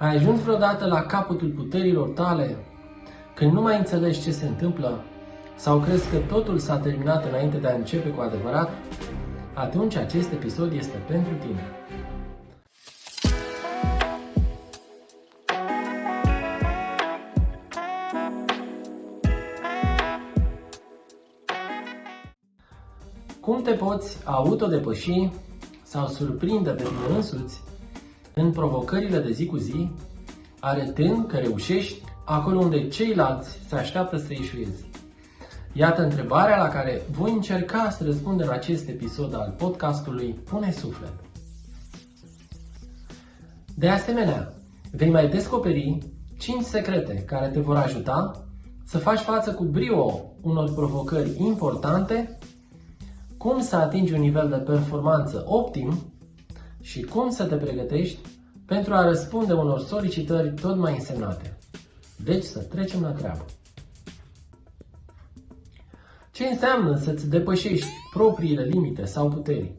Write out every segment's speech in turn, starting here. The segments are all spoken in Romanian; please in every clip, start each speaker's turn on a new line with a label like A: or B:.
A: Ai ajuns vreodată la capătul puterilor tale când nu mai înțelegi ce se întâmplă sau crezi că totul s-a terminat înainte de a începe cu adevărat? Atunci acest episod este pentru tine. Cum te poți autodepăși sau surprinde pe tine însuți în provocările de zi cu zi, arătând că reușești acolo unde ceilalți se așteaptă să ieșuiezi? Iată întrebarea la care voi încerca să răspund în acest episod al podcastului Pune Suflet. De asemenea, vei mai descoperi 5 secrete care te vor ajuta să faci față cu brio unor provocări importante, cum să atingi un nivel de performanță optim și cum să te pregătești pentru a răspunde unor solicitări tot mai însemnate. Deci să trecem la treabă. Ce înseamnă să-ți depășești propriile limite sau puteri?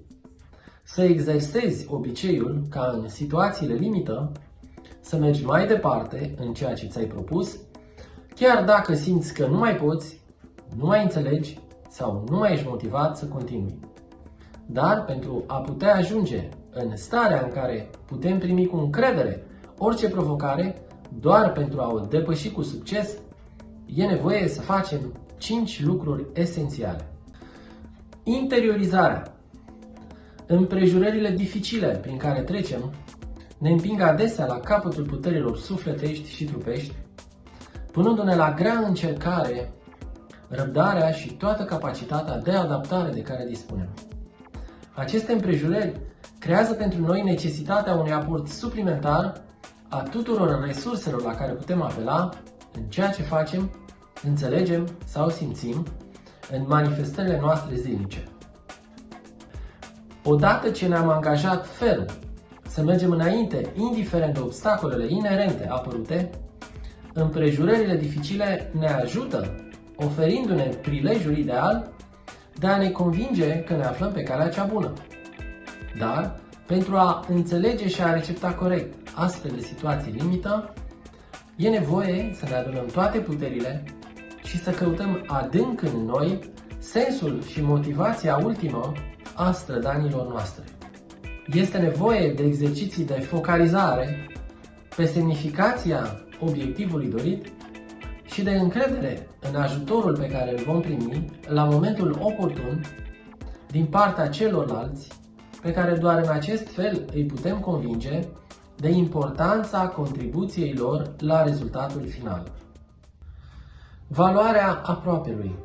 A: Să exersezi obiceiul ca în situațiile limită să mergi mai departe în ceea ce ți-ai propus, chiar dacă simți că nu mai poți, nu mai înțelegi sau nu mai ești motivat să continui. Dar pentru a putea ajunge în starea în care putem primi cu încredere orice provocare, doar pentru a o depăși cu succes, e nevoie să facem 5 lucruri esențiale. Interiorizarea. Împrejurările dificile prin care trecem ne împing adesea la capătul puterilor sufletești și trupești, punându-ne la grea încercare răbdarea și toată capacitatea de adaptare de care dispunem. Aceste împrejurări creează pentru noi necesitatea unui aport suplimentar a tuturor resurselor la care putem apela în ceea ce facem, înțelegem sau simțim în manifestările noastre zilnice. Odată ce ne-am angajat ferm să mergem înainte, indiferent de obstacolele inerente apărute, împrejurările dificile ne ajută, oferindu-ne prilejul ideal de a ne convinge că ne aflăm pe calea cea bună. Dar, pentru a înțelege și a recepta corect astfel de situații limită, e nevoie să ne adunăm toate puterile și să căutăm adânc în noi sensul și motivația ultimă a strădanilor noastre. Este nevoie de exerciții de focalizare pe semnificația obiectivului dorit și de încredere în ajutorul pe care îl vom primi la momentul oportun din partea celorlalți, pe care doar în acest fel îi putem convinge de importanța contribuției lor la rezultatul final. Valoarea aproapelui.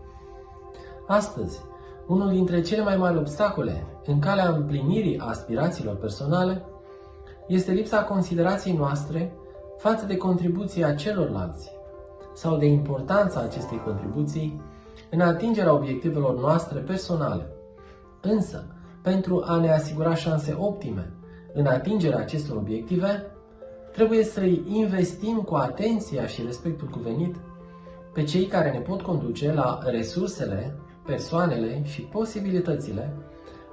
A: Astăzi, unul dintre cele mai mari obstacole în calea împlinirii aspirațiilor personale este lipsa considerației noastre față de contribuția celorlalți sau de importanța acestei contribuții în atingerea obiectivelor noastre personale. Însă, pentru a ne asigura șanse optime în atingerea acestor obiective, trebuie să îi investim cu atenția și respectul cuvenit pe cei care ne pot conduce la resursele, persoanele și posibilitățile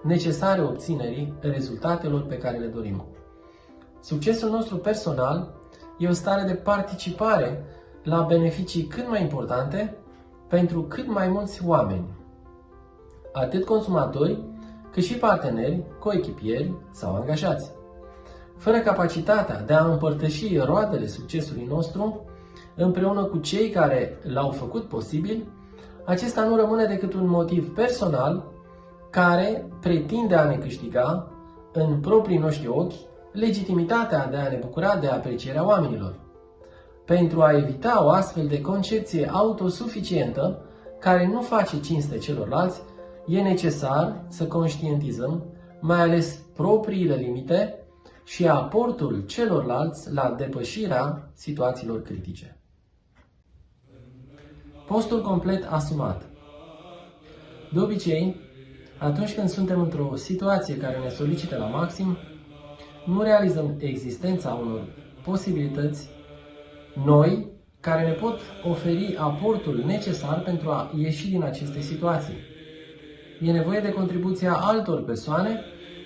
A: necesare obținerii rezultatelor pe care le dorim. Succesul nostru personal e o stare de participare la beneficii cât mai importante pentru cât mai mulți oameni, atât consumatori, cât și parteneri, coechipieri sau angajați. Fără capacitatea de a împărtăși roadele succesului nostru împreună cu cei care l-au făcut posibil, acesta nu rămâne decât un motiv personal care pretinde a ne câștiga în proprii noștri ochi legitimitatea de a ne bucura de aprecierea oamenilor. Pentru a evita o astfel de concepție autosuficientă care nu face cinste celorlalți, e necesar să conștientizăm mai ales propriile limite și aportul celorlalți la depășirea situațiilor critice. Postul complet asumat. De obicei, atunci când suntem într-o situație care ne solicită la maxim, nu realizăm existența unor posibilități noi care ne pot oferi aportul necesar pentru a ieși din aceste situații. E nevoie de contribuția altor persoane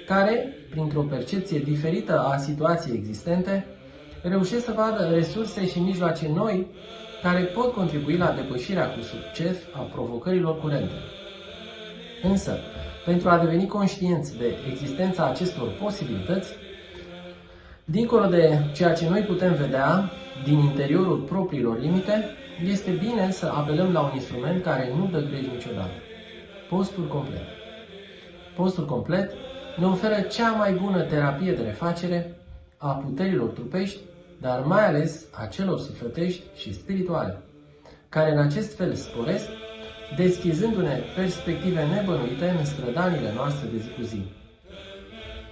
A: care, printr-o percepție diferită a situației existente, reușesc să vadă resurse și mijloace noi care pot contribui la depășirea cu succes a provocărilor curente. Însă, pentru a deveni conștienți de existența acestor posibilități, dincolo de ceea ce noi putem vedea din interiorul propriilor limite, este bine să apelăm la un instrument care nu dă greș niciodată: postul complet. Postul complet ne oferă cea mai bună terapie de refacere a puterilor trupești, dar mai ales a celor sufletești și spirituale, care în acest fel sporesc, deschizându-ne perspective nebănuite în strădanile noastre de zi cu zi.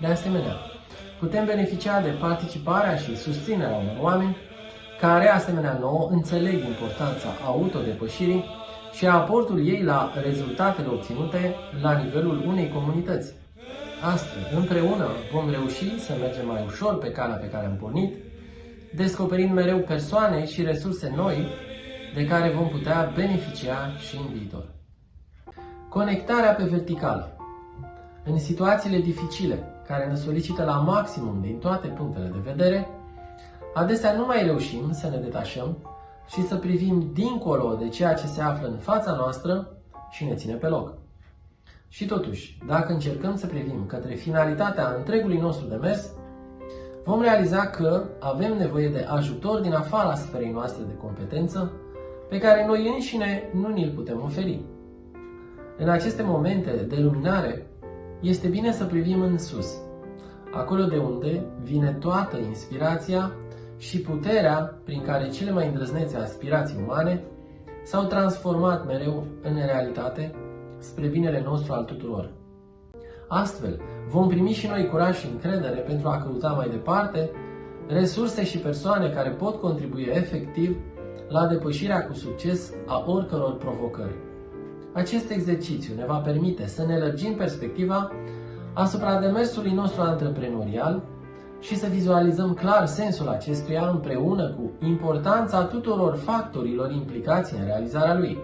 A: De asemenea, putem beneficia de participarea și susținerea unor oameni care, asemenea nouă, înțeleg importanța autodepășirii și aportul ei la rezultatele obținute la nivelul unei comunități. Astfel, împreună vom reuși să mergem mai ușor pe calea pe care am pornit, descoperind mereu persoane și resurse noi de care vom putea beneficia și în viitor. Conectarea pe verticală. În situațiile dificile, care ne solicită la maximum din toate punctele de vedere, adesea nu mai reușim să ne detașăm și să privim dincolo de ceea ce se află în fața noastră și ne ține pe loc. Și totuși, dacă încercăm să privim către finalitatea întregului nostru demers, vom realiza că avem nevoie de ajutor din afara sferei noastre de competență, pe care noi înșine nu ni-l putem oferi. În aceste momente de luminare, este bine să privim în sus, acolo de unde vine toată inspirația și puterea prin care cele mai îndrăznețe aspirații umane s-au transformat mereu în realitate spre binele nostru al tuturor. Astfel, vom primi și noi curaj și încredere pentru a căuta mai departe resurse și persoane care pot contribui efectiv la depășirea cu succes a oricăror provocări. Acest exercițiu ne va permite să ne lărgim perspectiva asupra demersului nostru antreprenorial și să vizualizăm clar sensul acestuia împreună cu importanța tuturor factorilor implicați în realizarea lui.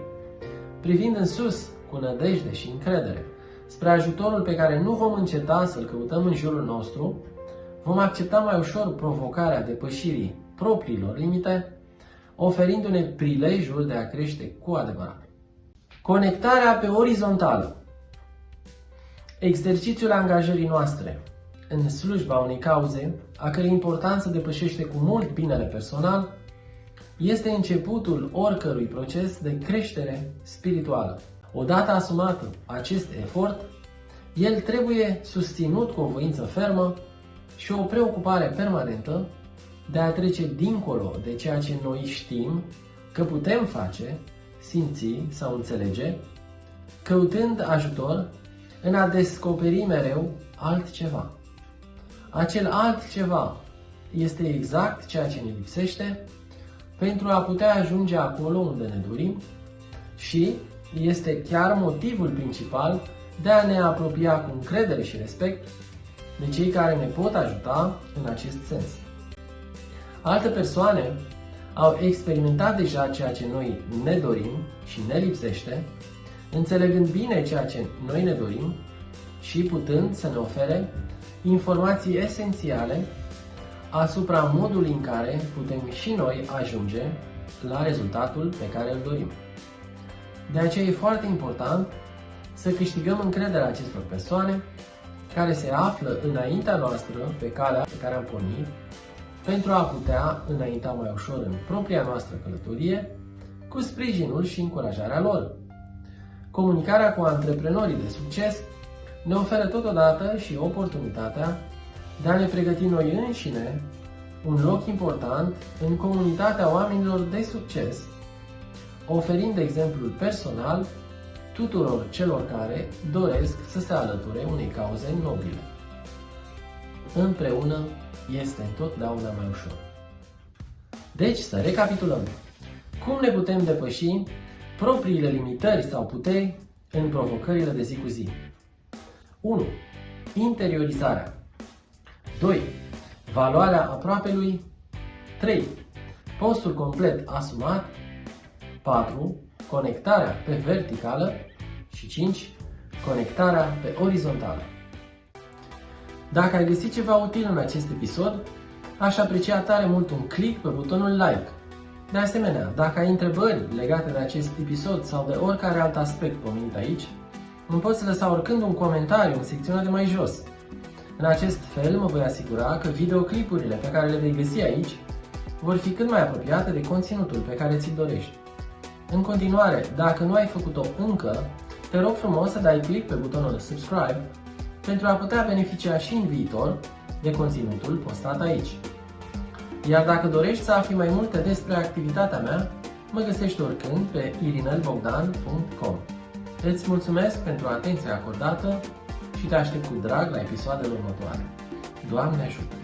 A: Privind în sus, cu nădejde și încredere, spre ajutorul pe care nu vom înceta să-l căutăm în jurul nostru, vom accepta mai ușor provocarea depășirii propriilor limite, oferindu-ne prilejul de a crește cu adevărat. Conectarea pe orizontală. Exercițiul angajării noastre în slujba unei cauze, a cărei importanță depășește cu mult binele personal, este începutul oricărui proces de creștere spirituală. Odată asumat acest efort, el trebuie susținut cu o voință fermă și o preocupare permanentă de a trece dincolo de ceea ce noi știm că putem face, simți sau înțelege, căutând ajutor în a descoperi mereu altceva. Acel altceva este exact ceea ce ne lipsește pentru a putea ajunge acolo unde ne dorim și este chiar motivul principal de a ne apropia cu încredere și respect de cei care ne pot ajuta în acest sens. Alte persoane au experimentat deja ceea ce noi ne dorim și ne lipsește, înțelegând bine ceea ce noi ne dorim și putând să ne ofere informații esențiale asupra modului în care putem și noi ajunge la rezultatul pe care îl dorim. De aceea e foarte important să câștigăm încrederea acestor persoane care se află înaintea noastră pe calea pe care am pornit, pentru a putea înainta mai ușor în propria noastră călătorie, cu sprijinul și încurajarea lor. Comunicarea cu antreprenorii de succes ne oferă totodată și oportunitatea de a ne pregăti noi înșine un loc important în comunitatea oamenilor de succes, oferind exemplul personal tuturor celor care doresc să se alăture unei cauze nobile. Împreună este întotdeauna mai ușor. Deci, să recapitulăm. Cum ne putem depăși propriile limitări sau puteri în provocările de zi cu zi? 1. Interiorizarea. 2. Valoarea aproapelui. 3. Postul complet asumat. 4. Conectarea pe verticală. Și 5. Conectarea pe orizontală. Dacă ai găsit ceva util în acest episod, Aș aprecia tare mult un click pe butonul like. De asemenea, dacă ai întrebări legate de acest episod sau de oricare alt aspect pomenit aici, îmi poți lăsa oricând un comentariu în secțiunea de mai jos. În acest fel mă voi asigura că videoclipurile pe care le vei găsi aici vor fi cât mai apropiate de conținutul pe care ți-l dorești. În continuare, dacă nu ai făcut-o încă, te rog frumos să dai click pe butonul subscribe pentru a putea beneficia și în viitor de conținutul postat aici. Iar dacă dorești să afli mai multe despre activitatea mea, mă găsești oricând pe irinelbogdan.com. Îți mulțumesc pentru atenția acordată și te aștept cu drag la episoadele următoare. Doamne ajută!